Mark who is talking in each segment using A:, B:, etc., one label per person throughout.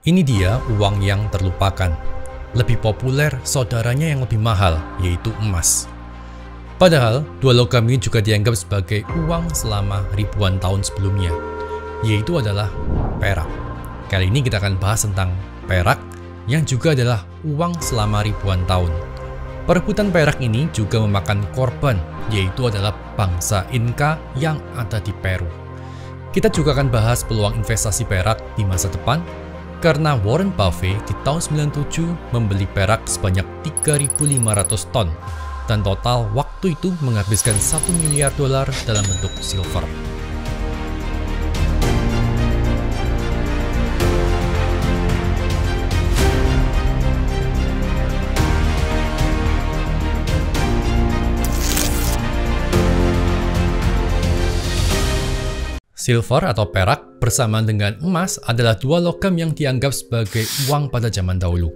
A: Ini dia uang yang terlupakan. Lebih populer saudaranya yang lebih mahal, yaitu emas. Padahal, dua logam ini juga dianggap sebagai uang selama ribuan tahun sebelumnya, yaitu adalah perak. Kali ini kita akan bahas tentang perak, yang juga adalah uang selama ribuan tahun. Perebutan perak ini juga memakan korban, yaitu adalah bangsa Inca yang ada di Peru. Kita juga akan bahas peluang investasi perak di masa depan, karena Warren Buffett di tahun 97 membeli perak sebanyak 3.500 ton, dan total waktu itu menghabiskan $1 miliar dalam bentuk silver. Silver atau perak bersamaan dengan emas adalah dua logam yang dianggap sebagai uang pada zaman dahulu.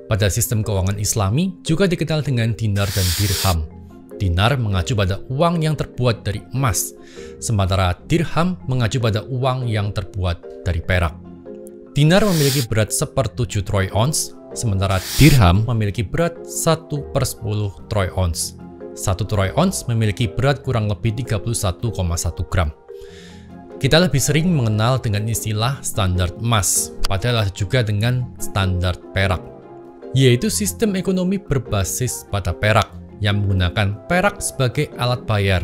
A: Pada sistem keuangan Islami juga dikenal dengan dinar dan dirham. Dinar mengacu pada uang yang terbuat dari emas, sementara dirham mengacu pada uang yang terbuat dari perak. Dinar memiliki berat 1/7 troy ounce, sementara dirham memiliki berat 1/10 troy ounce. 1 troy ounce memiliki berat kurang lebih 31,1 gram. Kita lebih sering mengenal dengan istilah standar emas, padahal ada juga dengan standar perak, yaitu sistem ekonomi berbasis pada perak, yang menggunakan perak sebagai alat bayar.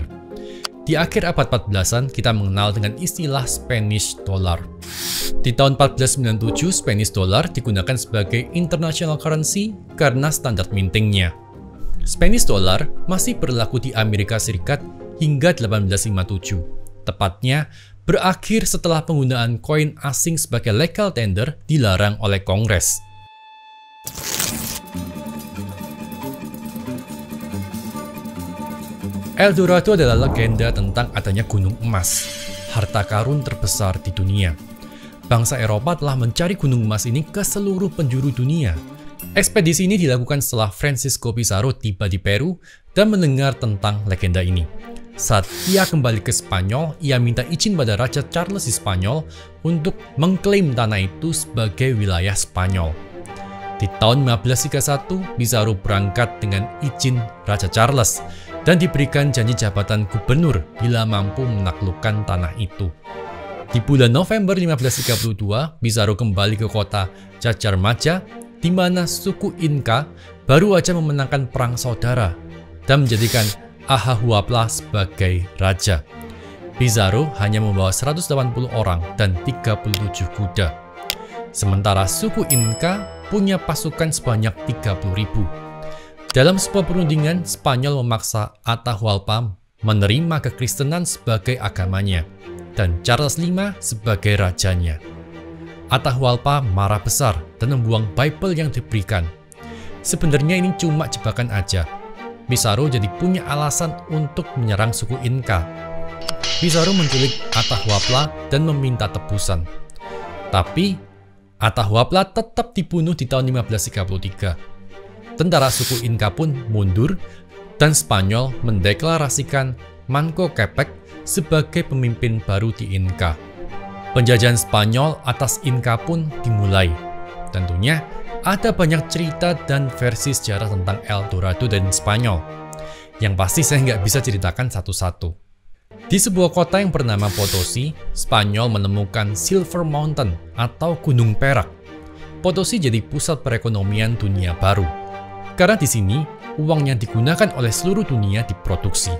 A: Di akhir abad 14-an, kita mengenal dengan istilah Spanish dollar. Di tahun 1497, Spanish dollar digunakan sebagai international currency karena standar mintingnya. Spanish dollar masih berlaku di Amerika Serikat hingga 1857. Tepatnya, berakhir setelah penggunaan koin asing sebagai legal tender dilarang oleh Kongres. El Dorado adalah legenda tentang adanya gunung emas, harta karun terbesar di dunia. Bangsa Eropa telah mencari gunung emas ini ke seluruh penjuru dunia. Ekspedisi ini dilakukan setelah Francisco Pizarro tiba di Peru dan mendengar tentang legenda ini. Saat ia kembali ke Spanyol, ia minta izin pada Raja Charles di Spanyol untuk mengklaim tanah itu sebagai wilayah Spanyol. Di tahun 1531, Pizarro berangkat dengan izin Raja Charles dan diberikan janji jabatan gubernur bila mampu menaklukkan tanah itu. Di bulan November 1532, Pizarro kembali ke kota Cajarmaja, di mana suku Inca baru saja memenangkan perang saudara dan menjadikan Atahualpa sebagai raja. Pizarro hanya membawa 180 orang dan 37 kuda. Sementara suku Inca punya pasukan sebanyak 30.000. Dalam sebuah perundingan, Spanyol memaksa Atahualpa menerima kekristenan sebagai agamanya dan Charles V sebagai rajanya. Atahualpa marah besar dan membuang Bible yang diberikan. Sebenarnya ini cuma jebakan aja. Pizarro jadi punya alasan untuk menyerang suku Inca. Pizarro menculik Atahualpa dan meminta tebusan. Tapi, Atahualpa tetap dibunuh di tahun 1533. Tentara suku Inca pun mundur, dan Spanyol mendeklarasikan Manco Cápac sebagai pemimpin baru di Inca. Penjajahan Spanyol atas Inca pun dimulai. Tentunya, ada banyak cerita dan versi sejarah tentang El Dorado dan Spanyol. Yang pasti saya nggak bisa ceritakan satu-satu. Di sebuah kota yang bernama Potosi, Spanyol menemukan Silver Mountain atau Gunung Perak. Potosi jadi pusat perekonomian dunia baru. Karena di sini, uang yang digunakan oleh seluruh dunia diproduksi.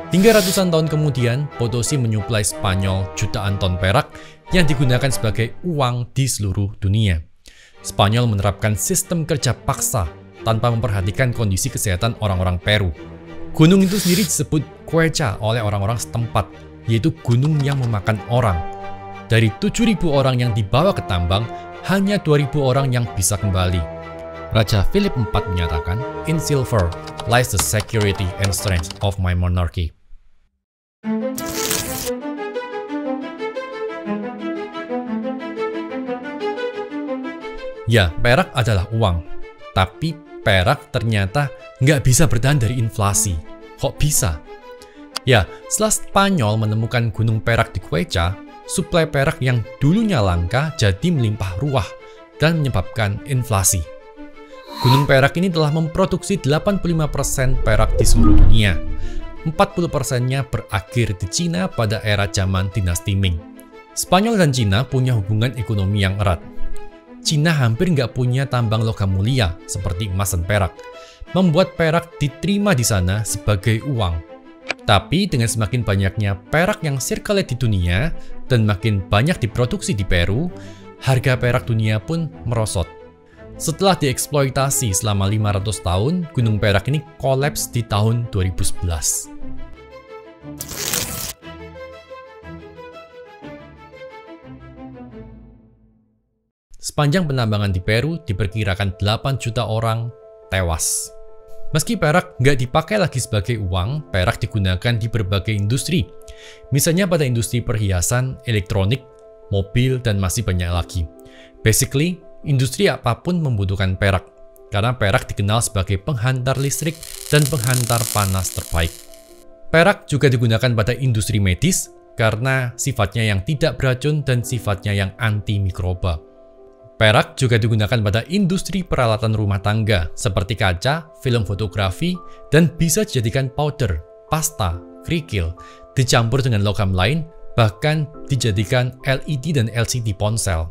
A: Hingga ratusan tahun kemudian, Potosi menyuplai Spanyol jutaan ton perak yang digunakan sebagai uang di seluruh dunia. Spanyol menerapkan sistem kerja paksa tanpa memperhatikan kondisi kesehatan orang-orang Peru. Gunung itu sendiri disebut Quechua oleh orang-orang setempat, yaitu gunung yang memakan orang. Dari 7.000 orang yang dibawa ke tambang, hanya 2.000 orang yang bisa kembali. Raja Philip IV menyatakan, "In silver lies the security and strength of my monarchy." Ya, perak adalah uang. Tapi perak ternyata nggak bisa bertahan dari inflasi. Kok bisa? Ya, setelah Spanyol menemukan gunung perak di Quechua, suplai perak yang dulunya langka jadi melimpah ruah dan menyebabkan inflasi. Gunung Perak ini telah memproduksi 85% perak di seluruh dunia. 40%-nya berakhir di Cina pada era zaman dinasti Ming. Spanyol dan Cina punya hubungan ekonomi yang erat. Cina hampir nggak punya tambang logam mulia seperti emas dan perak, membuat perak diterima di sana sebagai uang. Tapi dengan semakin banyaknya perak yang circulate di dunia dan makin banyak diproduksi di Peru, harga perak dunia pun merosot. Setelah dieksploitasi selama 500 tahun, Gunung Perak ini kolaps di tahun 2011. Sepanjang penambangan di Peru diperkirakan 8 juta orang tewas. Meski perak nggak dipakai lagi sebagai uang, perak digunakan di berbagai industri. Misalnya pada industri perhiasan, elektronik, mobil, dan masih banyak lagi. Basically, industri apapun membutuhkan perak, karena perak dikenal sebagai penghantar listrik dan penghantar panas terbaik. Perak juga digunakan pada industri medis, karena sifatnya yang tidak beracun dan sifatnya yang anti-mikroba. Perak juga digunakan pada industri peralatan rumah tangga seperti kaca, film fotografi, dan bisa dijadikan powder, pasta, kerikil, dicampur dengan logam lain, bahkan dijadikan LED dan LCD ponsel.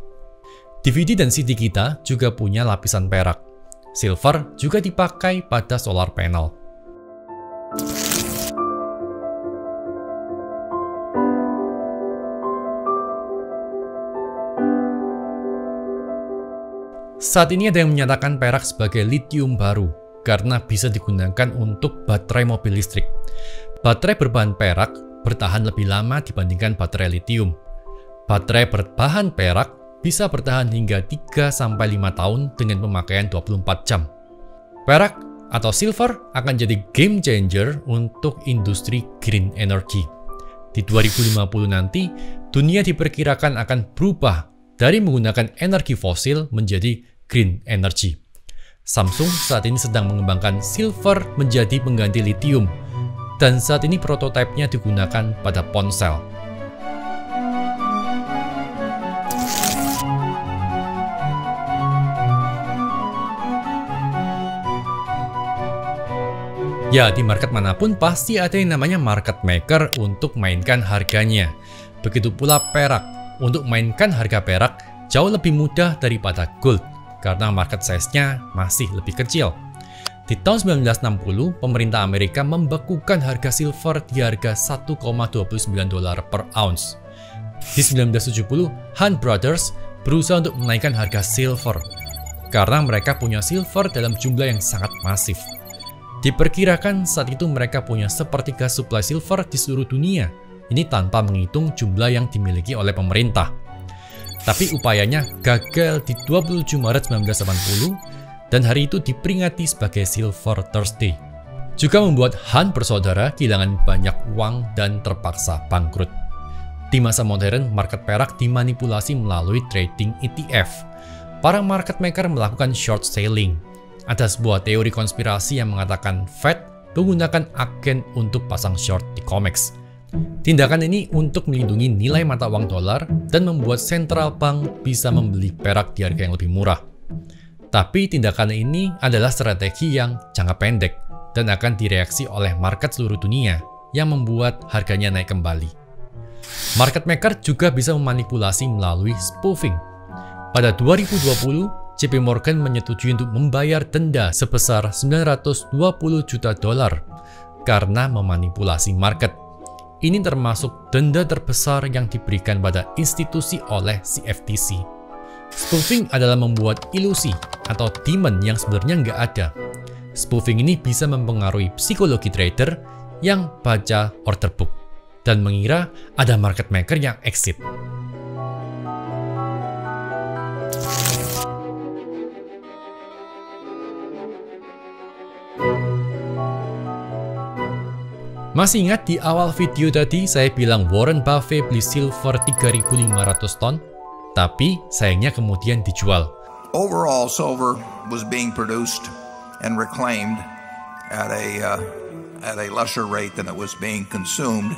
A: DVD dan CD kita juga punya lapisan perak. Silver juga dipakai pada solar panel. Saat ini ada yang menyatakan perak sebagai litium baru karena bisa digunakan untuk baterai mobil listrik. Baterai berbahan perak bertahan lebih lama dibandingkan baterai litium. Baterai berbahan perak bisa bertahan hingga 3-5 tahun dengan pemakaian 24 jam. Perak atau silver akan jadi game changer untuk industri green energy. Di 2050 nanti, dunia diperkirakan akan berubah dari menggunakan energi fosil menjadi green energy. Samsung saat ini sedang mengembangkan silver menjadi pengganti lithium, dan saat ini prototipenya digunakan pada ponsel. Ya, di market manapun pasti ada yang namanya market maker untuk mainkan harganya. Begitu pula perak. Untuk mainkan harga perak jauh lebih mudah daripada gold, karena market size-nya masih lebih kecil. Di tahun 1960, pemerintah Amerika membekukan harga silver di harga $1,29 per ounce. Di 1970, Hunt Brothers berusaha untuk menaikkan harga silver, karena mereka punya silver dalam jumlah yang sangat masif. Diperkirakan saat itu mereka punya sepertiga suplai silver di seluruh dunia, ini tanpa menghitung jumlah yang dimiliki oleh pemerintah. Tapi upayanya gagal di 27 Maret 1980 dan hari itu diperingati sebagai Silver Thursday. Juga membuat Hunt bersaudara kehilangan banyak uang dan terpaksa bangkrut. Di masa modern, market perak dimanipulasi melalui trading ETF. Para market maker melakukan short selling. Ada sebuah teori konspirasi yang mengatakan Fed menggunakan agen untuk pasang short di COMEX. Tindakan ini untuk melindungi nilai mata uang dolar dan membuat central bank bisa membeli perak di harga yang lebih murah. Tapi tindakan ini adalah strategi yang jangka pendek dan akan direaksi oleh market seluruh dunia yang membuat harganya naik kembali. Market maker juga bisa memanipulasi melalui spoofing. Pada 2020, JP Morgan menyetujui untuk membayar denda sebesar $920 juta karena memanipulasi market. Ini termasuk denda terbesar yang diberikan pada institusi oleh CFTC. Spoofing adalah membuat ilusi atau demand yang sebenarnya nggak ada. Spoofing ini bisa mempengaruhi psikologi trader yang baca order book dan mengira ada market maker yang exit. Masih ingat di awal video tadi saya bilang Warren Buffett beli silver 3.500 ton, tapi sayangnya kemudian dijual.
B: Overall, silver was being produced and reclaimed at a lesser rate than it was being consumed,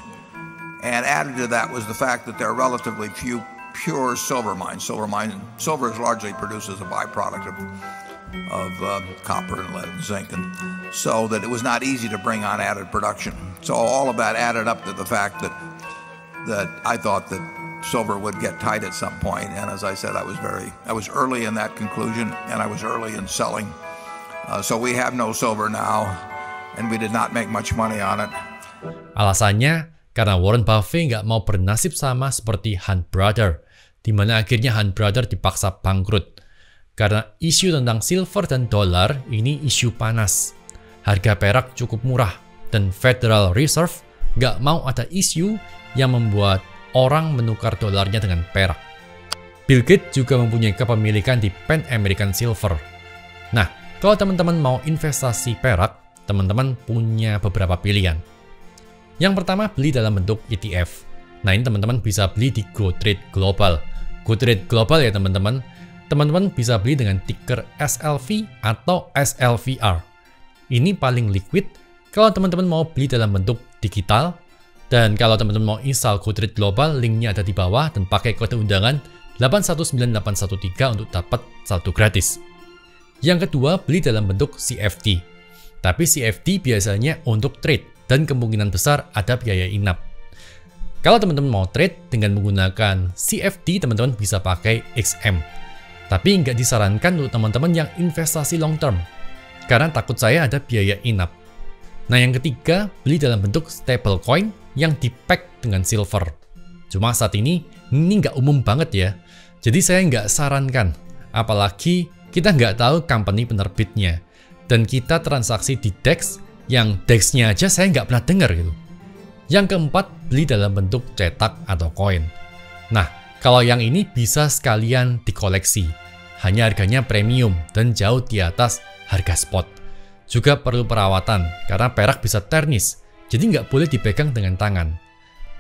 B: and added to that was the fact that there are relatively few pure silver mines. Silver is largely produced as a byproduct of copper and lead and zinc, and so that it was not easy to bring on added production. So all of that added up to the fact that I thought that silver would get tight at some point, and as I said, I was early in that conclusion, and I was early in selling. So we have no silver now, and we did not make much money on it.
A: Alasannya karena Warren Buffett nggak mau bernasib sama seperti Hunt Brothers, di mana akhirnya Hunt Brothers dipaksa bangkrut. Karena isu tentang silver dan dolar ini isu panas. Harga perak cukup murah, dan Federal Reserve nggak mau ada isu yang membuat orang menukar dolarnya dengan perak. Bill Gates juga mempunyai kepemilikan di Pan American Silver. Nah, kalau teman-teman mau investasi perak, teman-teman punya beberapa pilihan. Yang pertama, beli dalam bentuk ETF. Nah, ini teman-teman bisa beli di GoTrade Global. GoTrade Global ya teman-teman. Teman-teman bisa beli dengan ticker SLV atau SLVR. Ini paling liquid kalau teman-teman mau beli dalam bentuk digital. Dan kalau teman-teman mau install GoTrade Global, linknya ada di bawah dan pakai kode undangan 819813 untuk dapat saldo gratis. Yang kedua, beli dalam bentuk CFD. Tapi CFD biasanya untuk trade dan kemungkinan besar ada biaya inap. Kalau teman-teman mau trade dengan menggunakan CFD, teman-teman bisa pakai XM. Tapi nggak disarankan untuk teman-teman yang investasi long term, karena takut saya ada biaya inap. Nah, yang ketiga, beli dalam bentuk stablecoin yang di-pack dengan silver. Cuma saat ini nggak umum banget ya. Jadi saya nggak sarankan, apalagi kita nggak tahu company penerbitnya. Dan kita transaksi di DEX, yang DEX-nya aja saya nggak pernah dengar gitu. Yang keempat, beli dalam bentuk cetak atau koin. Nah, kalau yang ini bisa sekalian dikoleksi. Hanya harganya premium dan jauh di atas harga spot. Juga perlu perawatan, karena perak bisa ternis, jadi nggak boleh dipegang dengan tangan.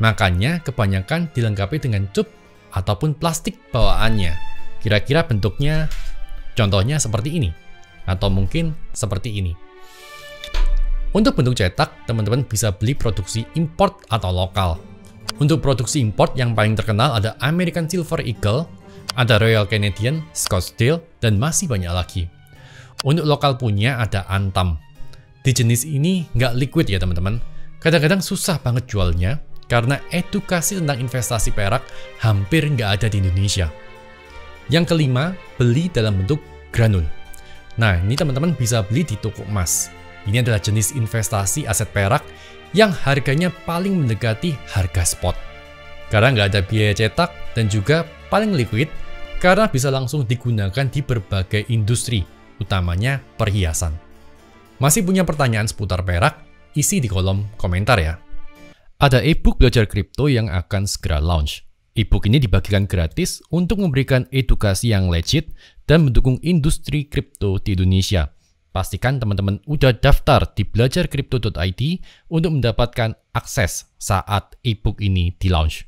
A: Makanya kebanyakan dilengkapi dengan cup ataupun plastik bawaannya. Kira-kira bentuknya, contohnya seperti ini. Atau mungkin seperti ini. Untuk bentuk cetak, teman-teman bisa beli produksi import atau lokal. Untuk produksi import yang paling terkenal ada American Silver Eagle, ada Royal Canadian, Scottsdale, dan masih banyak lagi. Untuk lokal punya ada Antam. Di jenis ini nggak liquid ya teman-teman. Kadang-kadang susah banget jualnya, karena edukasi tentang investasi perak hampir nggak ada di Indonesia. Yang kelima, beli dalam bentuk granul. Nah, ini teman-teman bisa beli di toko emas. Ini adalah jenis investasi aset perak yang harganya paling mendekati harga spot. Karena nggak ada biaya cetak dan juga paling liquid karena bisa langsung digunakan di berbagai industri, utamanya perhiasan. Masih punya pertanyaan seputar perak? Isi di kolom komentar ya. Ada e-book belajar kripto yang akan segera launch. E-book ini dibagikan gratis untuk memberikan edukasi yang legit dan mendukung industri kripto di Indonesia. Pastikan teman-teman udah daftar di belajarkripto.id untuk mendapatkan akses saat e-book ini di launch.